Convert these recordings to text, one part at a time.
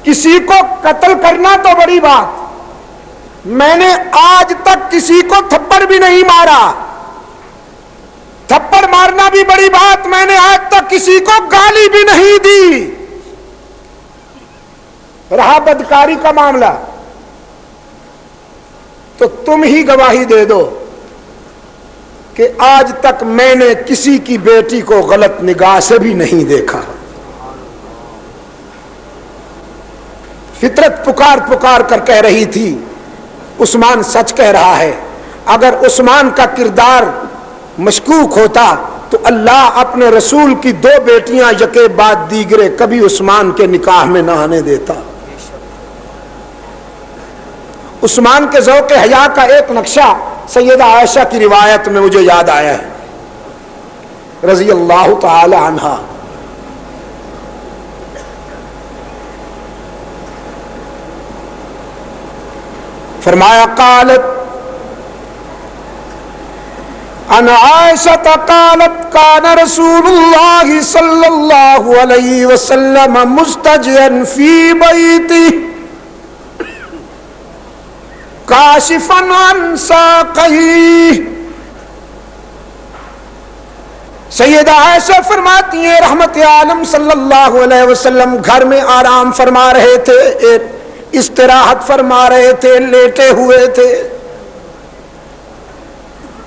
کسی کو قتل کرنا تو بڑی بات، میں نے آج تک کسی کو تھپڑ بھی نہیں مارا، تھپڑ مارنا بھی بڑی بات، میں نے آج تک کسی کو گالی بھی نہیں دی۔ رہا بدکاری کا معاملہ تو تم ہی گواہی دے دو کہ آج تک میں نے کسی کی بیٹی کو غلط نگاہ سے بھی نہیں دیکھا۔ فطرت پکار پکار کر کہہ رہی تھی عثمان سچ کہہ رہا ہے۔ اگر عثمان کا کردار مشکوک ہوتا تو اللہ اپنے رسول کی 2 بیٹیاں یکے بعد دیگرے کبھی عثمان کے نکاح میں نہ آنے دیتا۔ عثمان کے ذوق حیا کا ایک نقشہ سیدہ عائشہ کی روایت میں مجھے یاد آیا ہے رضی اللہ تعالی عنہا۔ فرمایا قالت عن عائشة قالت كان رسول الله صلى الله عليه وسلم مستجئا في بيته کاشفا عن ساقیہ۔ سیدہ عائشہ فرماتی ہیں رحمت عالم صلی اللہ علیہ وسلم گھر میں آرام فرما رہے تھے، استراحت فرما رہے تھے، لیٹے ہوئے تھے،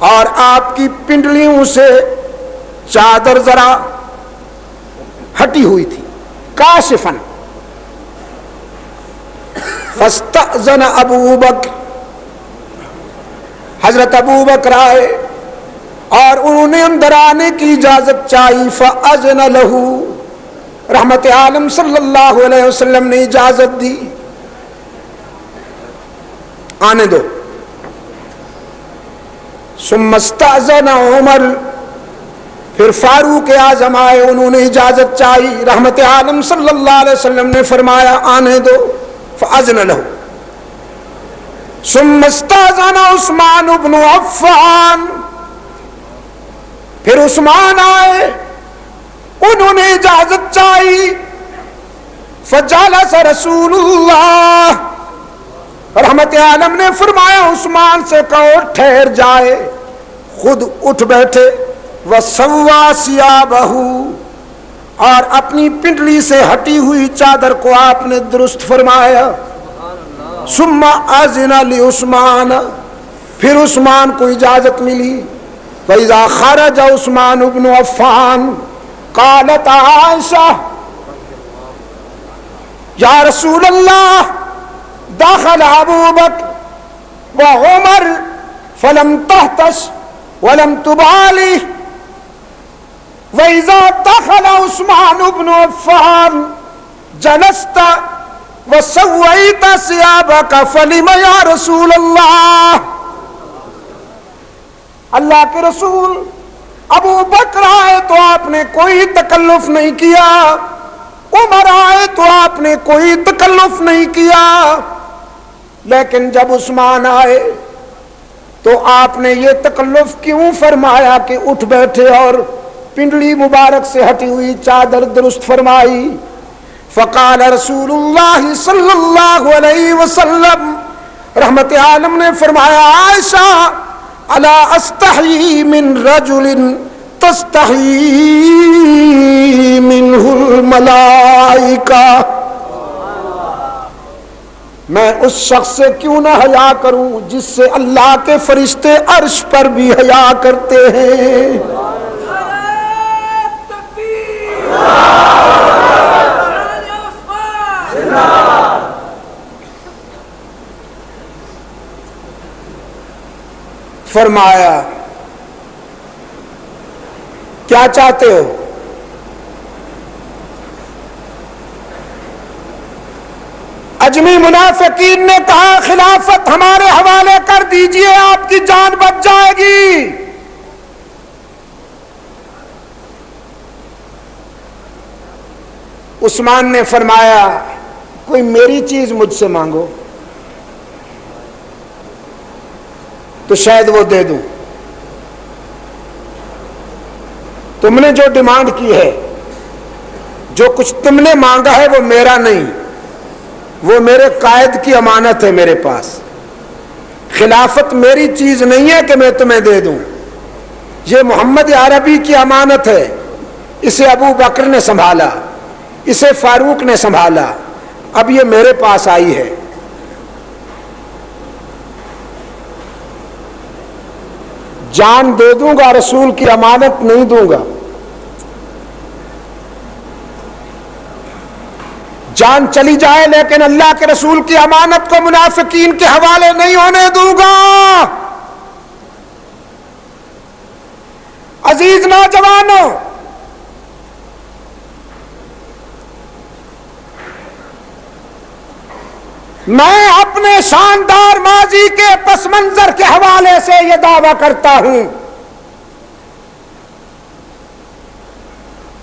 اور آپ کی پنڈلیوں سے چادر ذرا ہٹی ہوئی تھی، کاشفا۔ فاستأذن ابو بکر، حضرت ابو بکر آئے اور انہوں نے اندر آنے کی اجازت چاہی۔ فأذن له، رحمت عالم صلی اللہ علیہ وسلم نے اجازت دی، آنے دو۔ ثم استأذن عمر، پھر فاروق اعظم آئے، انہوں نے اجازت چاہی، رحمت عالم صلی اللہ علیہ وسلم نے فرمایا آنے دو۔ فأذن له۔ ثم استأذن عثمان بن عفان، پھر عثمان آئے، انہوں نے اجازت چاہی۔ فجلس رسول اللہ، رحمت عالم نے فرمایا عثمان سے کہو ٹھہر جائے، خود اٹھ بیٹھے۔ وسوى ثيابه، اور اپنی پنڈلی سے ہٹی ہوئی چادر کو آپ نے درست فرمایا۔ ثم اذن لعثمان، پھر عثمان کو اجازت ملی۔ فاذا خرج عثمان بن عفان قالت عائشہ یا رسول اللہ دخل ابو بکر وعمر فلم تحتش ولم تبالی، وَإِذَا دَخَلَ عثمان بن عفان جلست وسويت ثيابك فلم يا رسول اللہ۔ اللہ کے رسول ابو بکر آئے تو آپ نے کوئی تکلف نہیں کیا، عمر آئے تو آپ نے کوئی تکلف نہیں کیا، لیکن جب عثمان آئے تو آپ نے یہ تکلف کیوں فرمایا کہ اٹھ بیٹھے اور پنڈلی مبارک سے ہٹی ہوئی چادر درست فرمائی؟ فقال رسول اللہ صلی اللہ علیہ وسلم، رحمت عالم نے فرمایا عائشہ الا استحی من رجل تستحی منہ الملائکہ، میں اس شخص سے کیوں نہ حیا کروں جس سے اللہ کے فرشتے عرش پر بھی حیا کرتے ہیں۔ فرمایا کیا چاہتے ہو؟ اجمی منافقین نے کہا خلافت ہمارے حوالے کر دیجئے، آپ کی جان بچ جائے گی۔ عثمان نے فرمایا کوئی میری چیز مجھ سے مانگو تو شاید وہ دے دوں، تم نے جو ڈیمانڈ کی ہے، جو کچھ تم نے مانگا ہے وہ میرا نہیں، وہ میرے قائد کی امانت ہے میرے پاس. خلافت میری چیز نہیں ہے کہ میں تمہیں دے دوں. یہ محمد عربی کی امانت ہے. اسے ابو بکر نے سنبھالا, اسے فاروق نے سنبھالا, اب یہ میرے پاس آئی ہے. جان دے دوں گا, رسول کی امانت نہیں دوں گا. جان چلی جائے لیکن اللہ کے رسول کی امانت کو منافقین کے حوالے نہیں ہونے دوں گا. عزیز نوجوانوں, میں اپنے شاندار ماضی کے پس منظر کے حوالے سے یہ دعویٰ کرتا ہوں,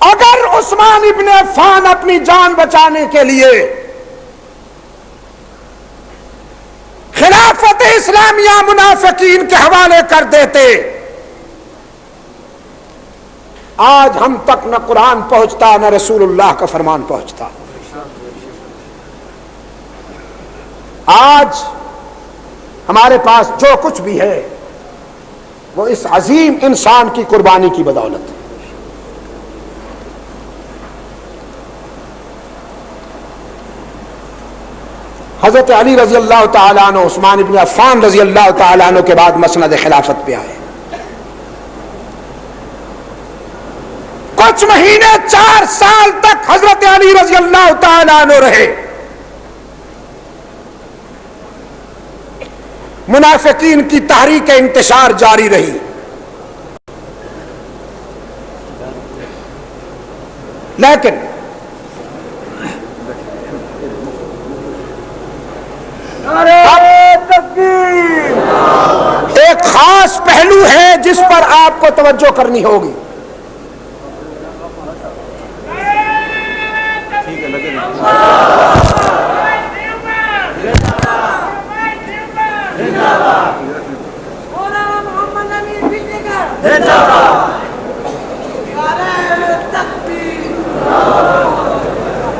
اگر عثمان ابن عفان اپنی جان بچانے کے لیے خلافت اسلامیہ منافقین کے حوالے کر دیتے, آج ہم تک نہ قرآن پہنچتا نہ رسول اللہ کا فرمان پہنچتا. آج ہمارے پاس جو کچھ بھی ہے وہ اس عظیم انسان کی قربانی کی بدولت ہے. حضرت علی رضی اللہ تعالیٰ عنہ عثمان ابن عفان رضی اللہ تعالیٰ عنہ کے بعد مسند خلافت پہ آئے. کچھ مہینے 4 سال تک حضرت علی رضی اللہ تعالیٰ عنہ رہے. منافقین کی تحریک انتشار جاری رہی, لیکن ایک خاص پہلو ہے جس پر آپ کو توجہ کرنی ہوگی.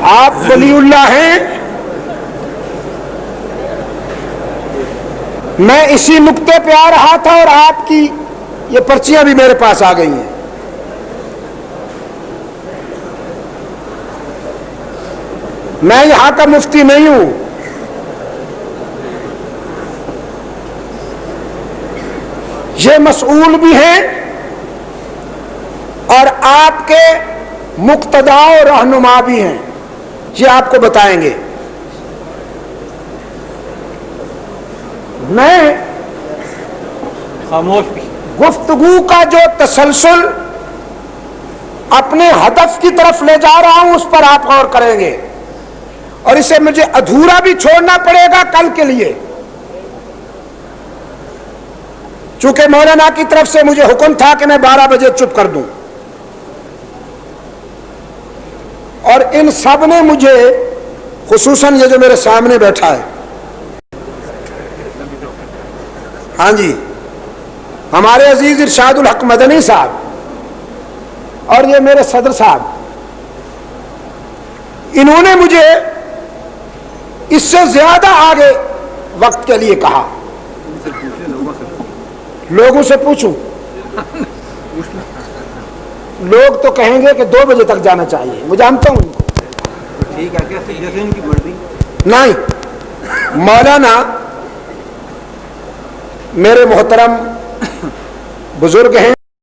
آپ ولی اللہ ہیں, میں اسی نقطے پہ آ رہا تھا اور آپ کی یہ پرچیاں بھی میرے پاس آ گئی ہیں. میں یہاں کا مفتی نہیں ہوں, یہ مسئول بھی ہیں اور آپ کے مقتدا و رہنما بھی ہیں, یہ آپ کو بتائیں گے. میں گفتگو کا جو تسلسل اپنے ہدف کی طرف لے جا رہا ہوں اس پر آپ غور کریں گے, اور اسے مجھے ادھورا بھی چھوڑنا پڑے گا کل کے لیے, چونکہ مولانا کی طرف سے مجھے حکم تھا کہ میں 12 بجے چپ کر دوں, اور ان سب نے مجھے, خصوصاً یہ جو میرے سامنے بیٹھا ہے, ہاں جی, ہمارے عزیز ارشاد الحق مدنی صاحب اور یہ میرے صدر صاحب, انہوں نے مجھے اس سے زیادہ آگے وقت کے لیے کہا. لوگوں سے پوچھوں, لوگ تو کہیں گے کہ 2 بجے تک جانا چاہیے, میں جانتا ہوں ان کو. نہیں, مولانا میرے محترم بزرگ ہیں,